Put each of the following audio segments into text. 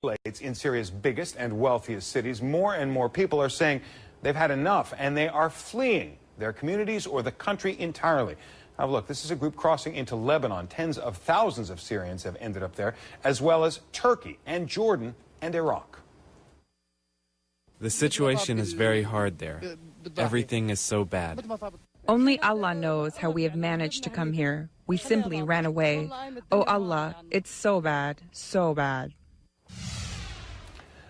In Syria's biggest and wealthiest cities, more and more people are saying they've had enough and they are fleeing their communities or the country entirely. Now look, this is a group crossing into Lebanon. Tens of thousands of Syrians have ended up there, as well as Turkey and Jordan and Iraq. The situation is very hard there. Everything is so bad. Only Allah knows how we have managed to come here. We simply ran away. Oh Allah, it's so bad, so bad.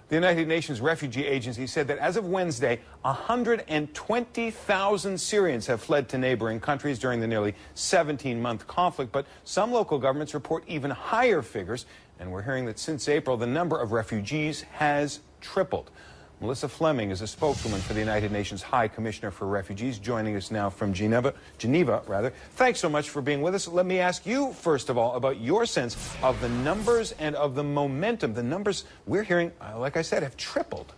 The United Nations Refugee Agency said that as of Wednesday, 120,000 Syrians have fled to neighboring countries during the nearly 17-month conflict, but some local governments report even higher figures, and we're hearing that since April, the number of refugees has tripled. Melissa Fleming is a spokeswoman for the United Nations High Commissioner for Refugees, joining us now from Geneva. Thanks so much for being with us. Let me ask you, first of all, about your sense of the numbers and of the momentum. The numbers we're hearing, like I said, have tripled.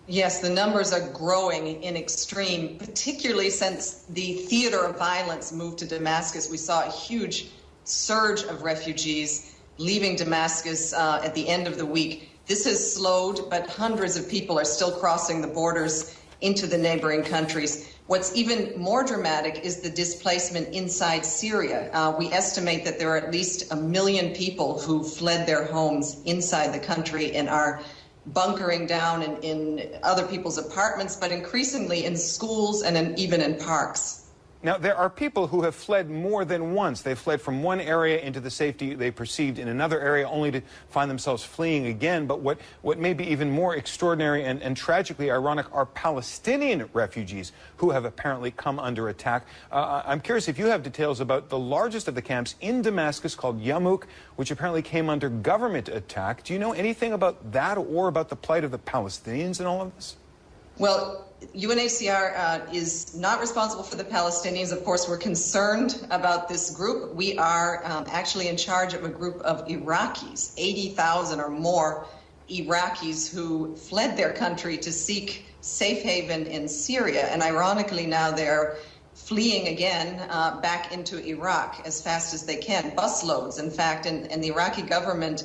Yes, the numbers are growing in extreme, particularly since the theater of violence moved to Damascus. We saw a huge surge of refugees leaving Damascus at the end of the week. This has slowed, but hundreds of people are still crossing the borders into the neighboring countries. What's even more dramatic is the displacement inside Syria. We estimate that there are at least 1 million people who fled their homes inside the country and are bunkering down in other people's apartments, but increasingly in schools and even in parks. Now, there are people who have fled more than once. They've fled from one area into the safety they perceived in another area, only to find themselves fleeing again. But what may be even more extraordinary and tragically ironic are Palestinian refugees who have apparently come under attack. I'm curious if you have details about the largest of the camps in Damascus called Yarmouk, which apparently came under government attack. Do you know anything about that or about the plight of the Palestinians in all of this? Well, UNHCR is not responsible for the Palestinians. Of course, we're concerned about this group. We are actually in charge of a group of Iraqis, 80,000 or more Iraqis who fled their country to seek safe haven in Syria. And ironically, now they're fleeing again back into Iraq as fast as they can, busloads, in fact, and the Iraqi government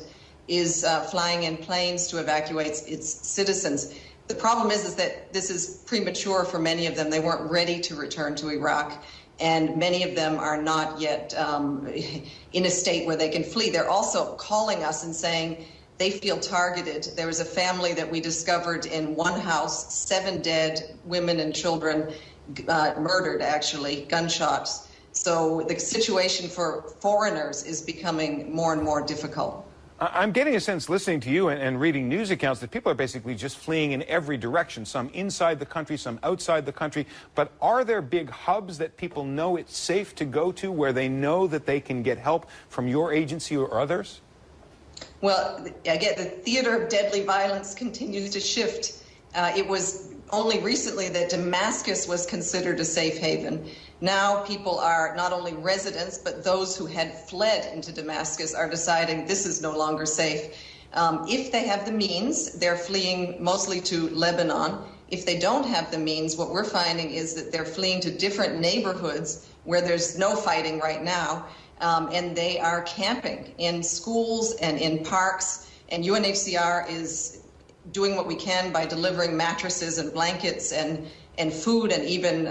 is flying in planes to evacuate its citizens. The problem is that this is premature for many of them. They weren't ready to return to Iraq, and many of them are not yet in a state where they can flee. They're also calling us and saying they feel targeted. There was a family that we discovered in one house, 7 dead women and children murdered, actually, gunshots. So the situation for foreigners is becoming more and more difficult. I'm getting a sense, listening to you and reading news accounts, that people are basically just fleeing in every direction, some inside the country, some outside the country. But are there big hubs that people know it's safe to go to, where they know that they can get help from your agency or others? Well, again, the theater of deadly violence continues to shift. It was only recently that Damascus was considered a safe haven. Now people are not only residents, but those who had fled into Damascus are deciding this is no longer safe. If they have the means, they're fleeing mostly to Lebanon. If they don't have the means, what we're finding is that they're fleeing to different neighborhoods where there's no fighting right now, and they are camping in schools and in parks, and UNHCR is doing what we can by delivering mattresses and blankets and food and even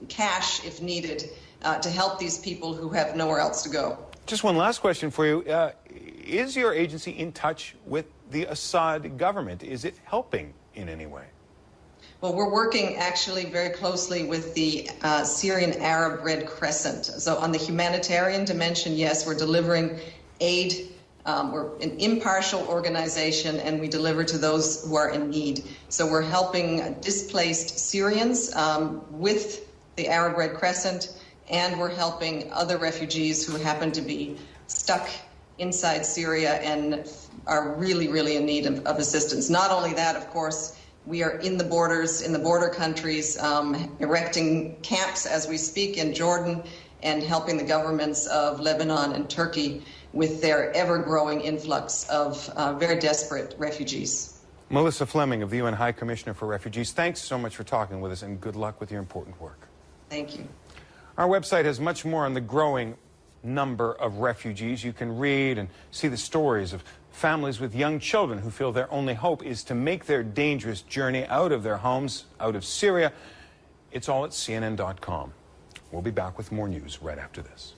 cash if needed to help these people who have nowhere else to go. Just one last question for you. Is your agency in touch with the Assad government? Is it helping in any way? Well, we're working actually very closely with the Syrian Arab Red Crescent. So on the humanitarian dimension, yes, we're delivering aid. We're an impartial organization, and we deliver to those who are in need. So we're helping displaced Syrians with the Arab Red Crescent, and we're helping other refugees who happen to be stuck inside Syria and are really, really in need of assistance. Not only that, of course, we are in the borders, in the border countries, erecting camps as we speak in Jordan and helping the governments of Lebanon and Turkey with their ever-growing influx of very desperate refugees. Melissa Fleming of the UN High Commissioner for Refugees, thanks so much for talking with us, and good luck with your important work. Thank you. Our website has much more on the growing number of refugees. You can read and see the stories of families with young children who feel their only hope is to make their dangerous journey out of their homes, out of Syria. It's all at CNN.com. We'll be back with more news right after this.